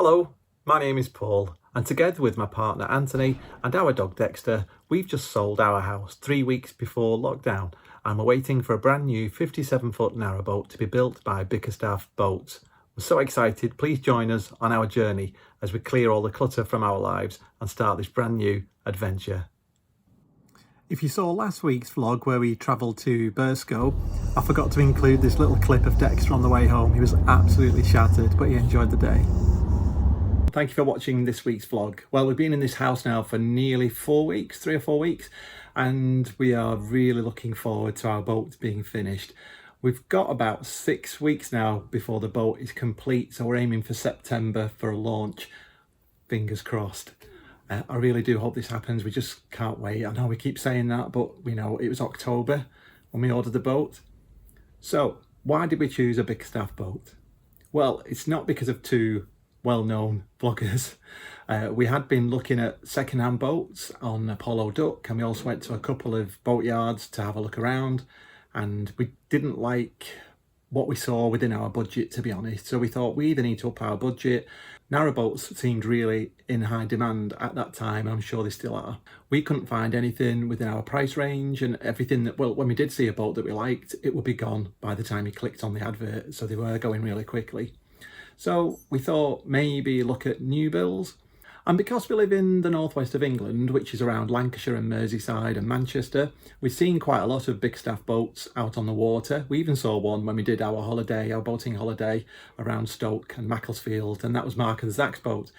Hello, my name is Paul, and together with my partner Anthony and our dog Dexter, we've just sold our house 3 weeks before lockdown, and we're waiting for a brand new 57-foot narrowboat to be built by Bickerstaffe Boats. We're so excited. Please join us on our journey as we clear all the clutter from our lives and start this brand new adventure. If you saw last week's vlog where we travelled to Burscough, I forgot to include this little clip of Dexter on the way home. He was absolutely shattered, but he enjoyed the day. Thank you for watching this week's vlog. Well, we've been in this house now for nearly 4 weeks, 3 or 4 weeks, and we are really looking forward to our boat being finished. We've got about 6 weeks now before the boat is complete, so we're aiming for September for a launch. Fingers crossed. I really do hope this happens. We just can't wait. I know we keep saying that, but we know it was October when we ordered the boat. So why did we choose a Bickerstaffe boat? Well, it's not because of two well-known vloggers. We had been looking at second-hand boats on Apollo Duck, and we also went to a couple of boat yards to have a look around, and we didn't like what we saw within our budget, to be honest. So we thought we either need to up our budget. Narrowboats seemed really in high demand at that time, and I'm sure they still are. We couldn't find anything within our price range, and everything that, well, when we did see a boat that we liked, it would be gone by the time you clicked on the advert, so they were going really quickly. So we thought maybe look at new builds. And because we live in the northwest of England, which is around Lancashire and Merseyside and Manchester, we've seen quite a lot of Bickerstaffe boats out on the water. We even saw one when we did our holiday, our boating holiday around Stoke and Macclesfield, and that was Mark and Zach's boat.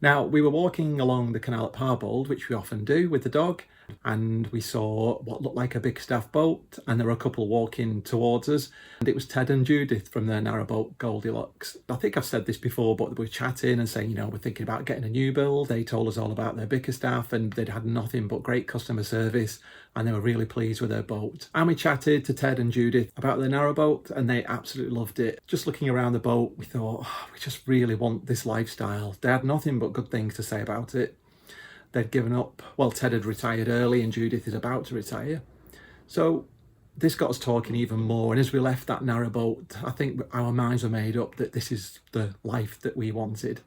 Now, we were walking along the canal at Parbald, which we often do with the dog, and we saw what looked like a Bickerstaffe boat, and there were a couple walking towards us, and it was Ted and Judith from their narrowboat Goldilocks. I think I've said this before, but we were chatting and saying, you know, we're thinking about getting a new build. They told us all about their Bickerstaffe, and they'd had nothing but great customer service, and they were really pleased with their boat. And we chatted to Ted and Judith about their narrowboat, and they absolutely loved it. Just looking around the boat, we thought, oh, we just really want this lifestyle. They had nothing but good things to say about it. They'd given up. Well, Ted had retired early and Judith is about to retire. So this got us talking even more. And as we left that narrowboat, I think our minds were made up that this is the life that we wanted.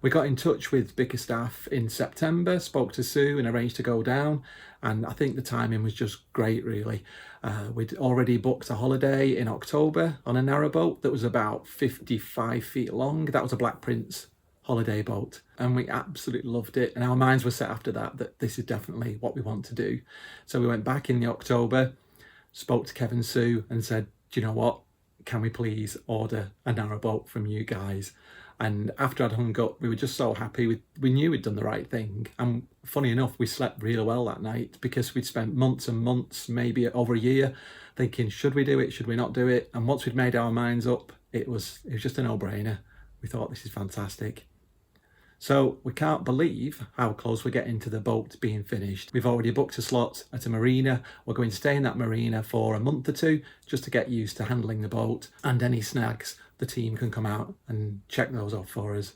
We got in touch with Bickerstaffe in September, spoke to Sue and arranged to go down. And I think the timing was just great, really. We'd already booked a holiday in October on a narrowboat that was about 55 feet long. That was a Black Prince holiday boat, and we absolutely loved it, and our minds were set after that this is definitely what we want to do. So we went back in the October, spoke to Kevin Sue and said, do you know what, can we please order a narrowboat from you guys? And after I'd hung up, we were just so happy. We knew we'd done the right thing, and funny enough, we slept really well that night because we'd spent months and months, maybe over a year, thinking, should we do it, should we not do it? And once we'd made our minds up, it was just a no-brainer. We thought, this is fantastic. So we can't believe how close we're getting to the boat being finished. We've already booked a slot at a marina. We're going to stay in that marina for a month or two just to get used to handling the boat, and any snags, the team can come out and check those off for us.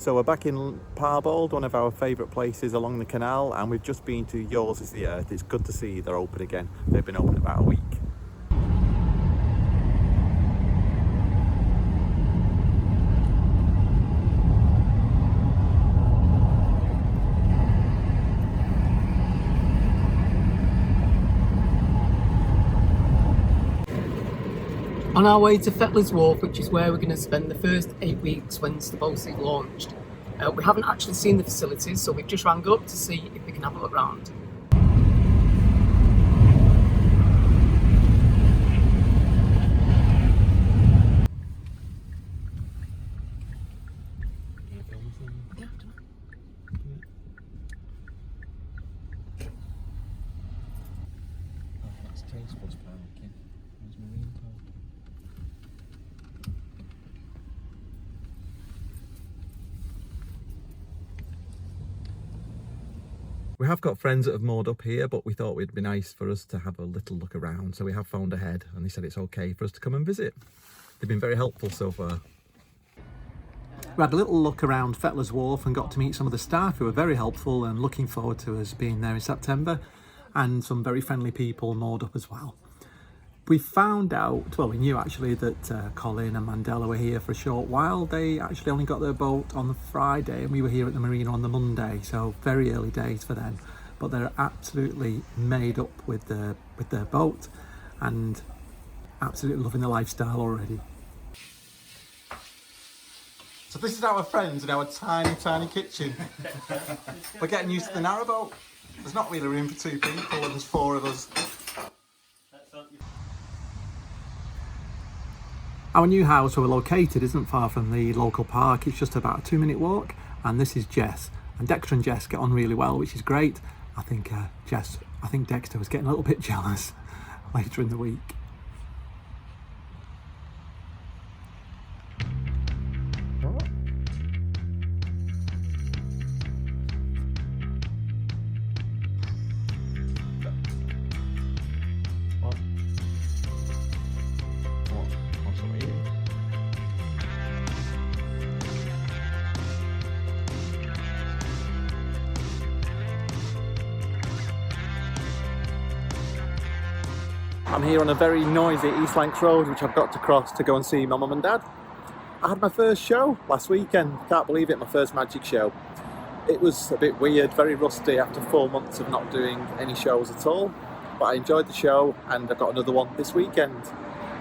So we're back in Parbald, one of our favourite places along the canal, and we've just been to Yours is the Earth. It's good to see they're open again. They've been open about a week. On our way to Frasers Wharf, which is where we're going to spend the first 8 weeks once the boat's launched. We haven't actually seen the facilities, so we've just rang up to see if we can have a look round. We have got friends that have moored up here, but we thought it'd be nice for us to have a little look around. So we have phoned ahead and they said it's okay for us to come and visit. They've been very helpful so far. We had a little look around Frasers Wharf and got to meet some of the staff who were very helpful and looking forward to us being there in September, and some very friendly people moored up as well. We found out, well, we knew actually that Colin and Mandela were here for a short while. They actually only got their boat on the Friday and we were here at the marina on the Monday, so very early days for them. But they're absolutely made up with their boat and absolutely loving the lifestyle already. So this is our friends in our tiny, tiny kitchen. We're getting used to the narrowboat. There's not really room for 2 people and there's 4 of us. Our new house where we're located isn't far from the local park. It's just about a 2-minute walk, and this is Jess. And Dexter and Jess get on really well, which is great. I think Dexter was getting a little bit jealous later in the week. I'm here on a very noisy East Lancs road, which I've got to cross to go and see my mum and dad. I had my first show last weekend, can't believe it, my first magic show. It was a bit weird, very rusty after 4 months of not doing any shows at all, but I enjoyed the show and I've got another one this weekend.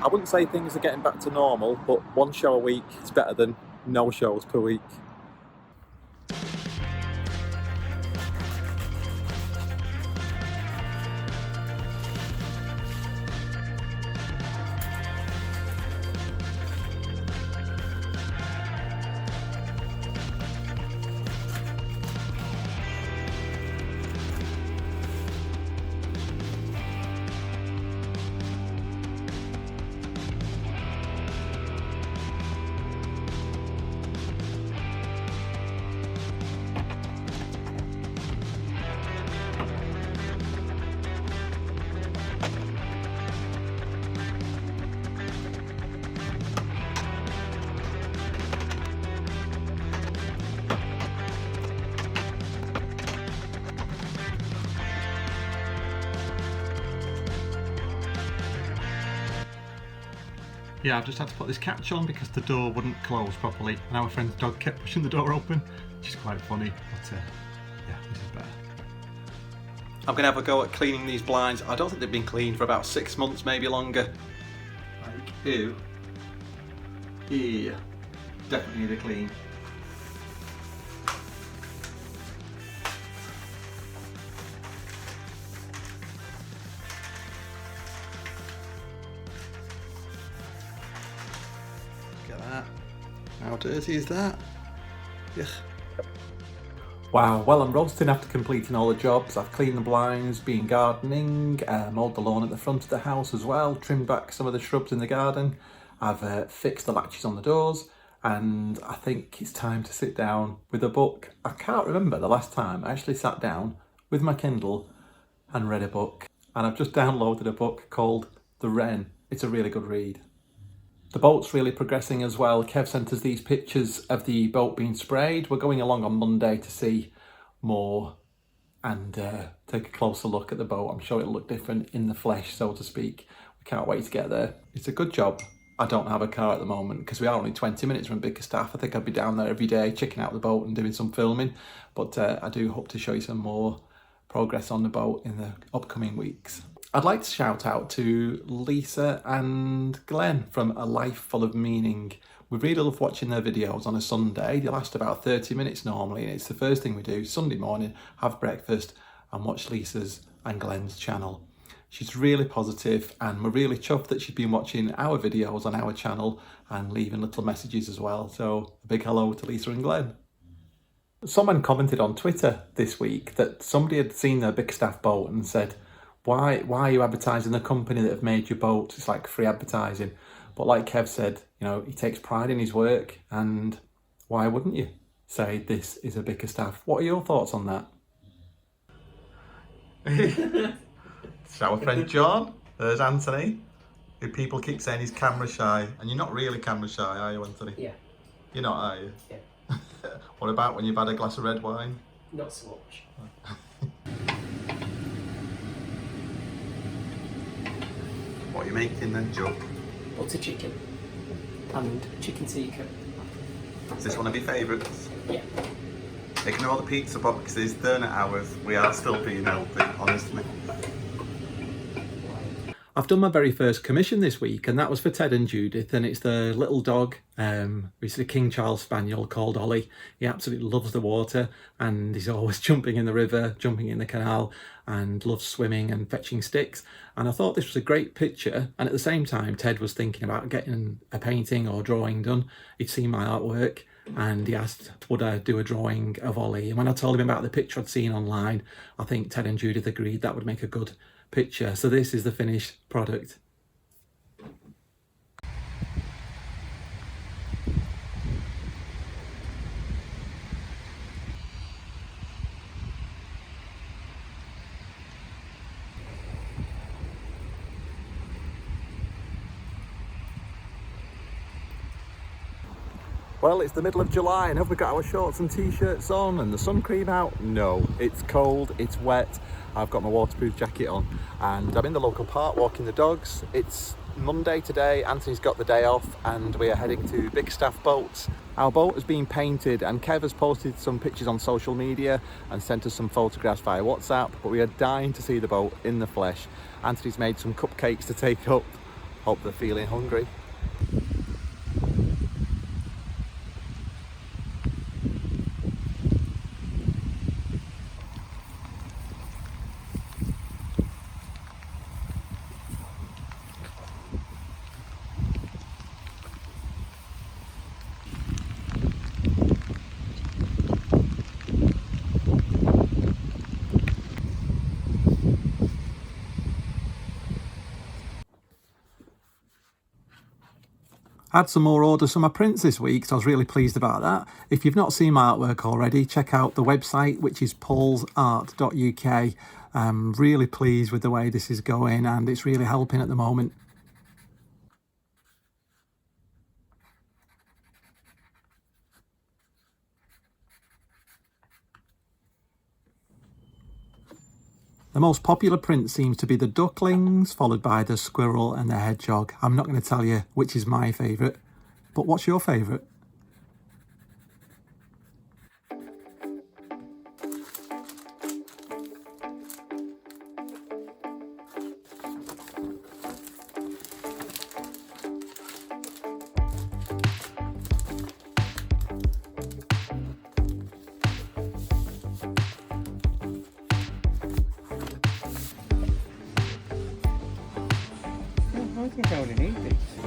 I wouldn't say things are getting back to normal, but 1 show a week is better than no shows per week. Yeah, I've just had to put this catch on because the door wouldn't close properly and our friend's dog kept pushing the door open, which is quite funny, but yeah, this is better. I'm going to have a go at cleaning these blinds. I don't think they've been cleaned for about 6 months, maybe longer. Like, ew. Yeah, definitely need a clean. How dirty is that? Yuck. Wow, well, I'm roasting after completing all the jobs. I've cleaned the blinds, been gardening, mowed the lawn at the front of the house as well, trimmed back some of the shrubs in the garden. I've fixed the latches on the doors, and I think it's time to sit down with a book. I can't remember the last time I actually sat down with my Kindle and read a book. And I've just downloaded a book called The Wren. It's a really good read. The boat's really progressing as well. Kev sent us these pictures of the boat being sprayed. We're going along on Monday to see more and take a closer look at the boat. I'm sure it'll look different in the flesh, so to speak. We can't wait to get there. It's a good job I don't have a car at the moment because we are only 20 minutes from Bickerstaffe. I think I'd be down there every day checking out the boat and doing some filming, but I do hope to show you some more progress on the boat in the upcoming weeks. I'd like to shout out to Lisa and Glenn from A Life Full of Meaning. We really love watching their videos on a Sunday. They last about 30 minutes normally, and it's the first thing we do Sunday morning, have breakfast and watch Lisa's and Glenn's channel. She's really positive and we're really chuffed that she's been watching our videos on our channel and leaving little messages as well. So a big hello to Lisa and Glenn. Someone commented on Twitter this week that somebody had seen their Bickerstaffe boat and said, why are you advertising the company that have made your boat? It's like free advertising. But like Kev said, you know, he takes pride in his work, and why wouldn't you say this is a Bickerstaffe? What are your thoughts on that? It's our friend John. There's Anthony, who people keep saying he's camera shy, and you're not really camera shy, are you, Anthony? Yeah. You're not, are you? Yeah. What about when you've had a glass of red wine? Not so much. What are you making then, Joe? Butter chicken and chicken tikka. Is this one of your favourites? Yeah. Ignore the pizza boxes, they're not ours. We are still being healthy, honestly. I've done my very first commission this week, and that was for Ted and Judith, and it's the little dog. It's a King Charles Spaniel called Ollie. He absolutely loves the water, and he's always jumping in the river, jumping in the canal, and loves swimming and fetching sticks. And I thought this was a great picture, and at the same time Ted was thinking about getting a painting or drawing done. He'd seen my artwork and he asked would I do a drawing of Ollie, and when I told him about the picture I'd seen online, I think Ted and Judith agreed that would make a good picture. So this is the finished product. Well, it's the middle of July and have we got our shorts and t-shirts on and the sun cream out? No, it's cold, it's wet. I've got my waterproof jacket on and I'm in the local park walking the dogs. It's Monday today, Anthony's got the day off and we are heading to Bickerstaffe Boats. Our boat has been painted and Kev has posted some pictures on social media and sent us some photographs via WhatsApp, but we are dying to see the boat in the flesh. Anthony's made some cupcakes to take up. Hope they're feeling hungry. I had some more orders for my prints this week, so I was really pleased about that. If you've not seen my artwork already, check out the website, which is paulsart.uk. I'm really pleased with the way this is going and it's really helping at the moment. The most popular print seems to be the ducklings, followed by the squirrel and the hedgehog. I'm not going to tell you which is my favourite, but what's your favourite?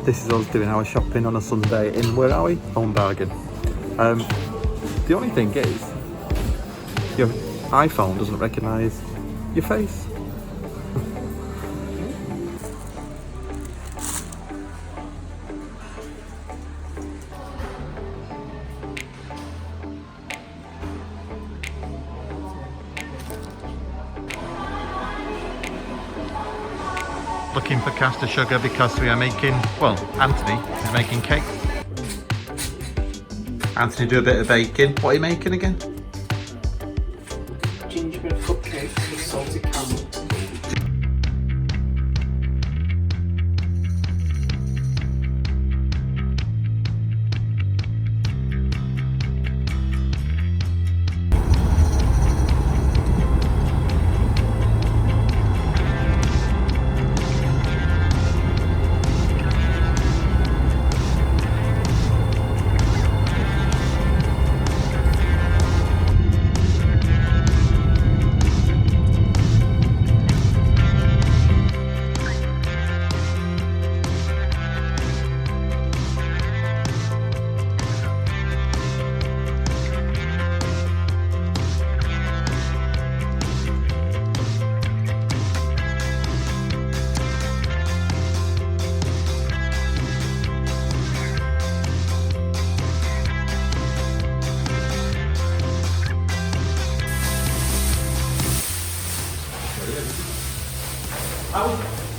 This is us doing our shopping on a Sunday in, where are we? Home Bargain. The only thing is, your iPhone doesn't recognise your face. looking for caster sugar because we are making, well, Anthony is making cake. Anthony, do a bit of baking. What are you making again? Gingerbread cupcakes with salted caramel.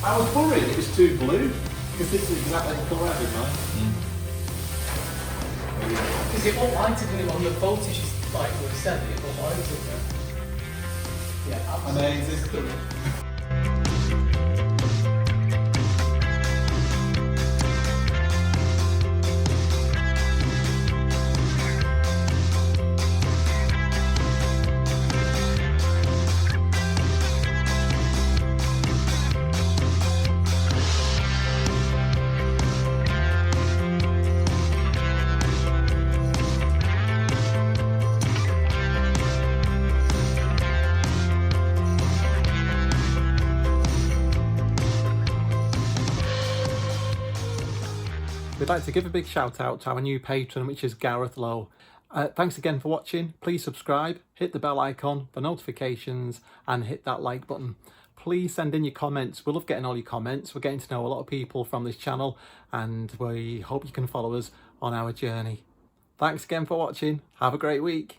I was worried it was too blue because this is exactly the colour I did mine. Because it won't light it on the voltage, like we said, it won't light it. Yeah, absolutely. Amazing. We'd like to give a big shout out to our new patron, which is Gareth Lowe. Thanks again for watching. Please subscribe, hit the bell icon for notifications and hit that like button. Please send in your comments. We love getting all your comments. We're getting to know a lot of people from this channel and we hope you can follow us on our journey. Thanks again for watching. Have a great week.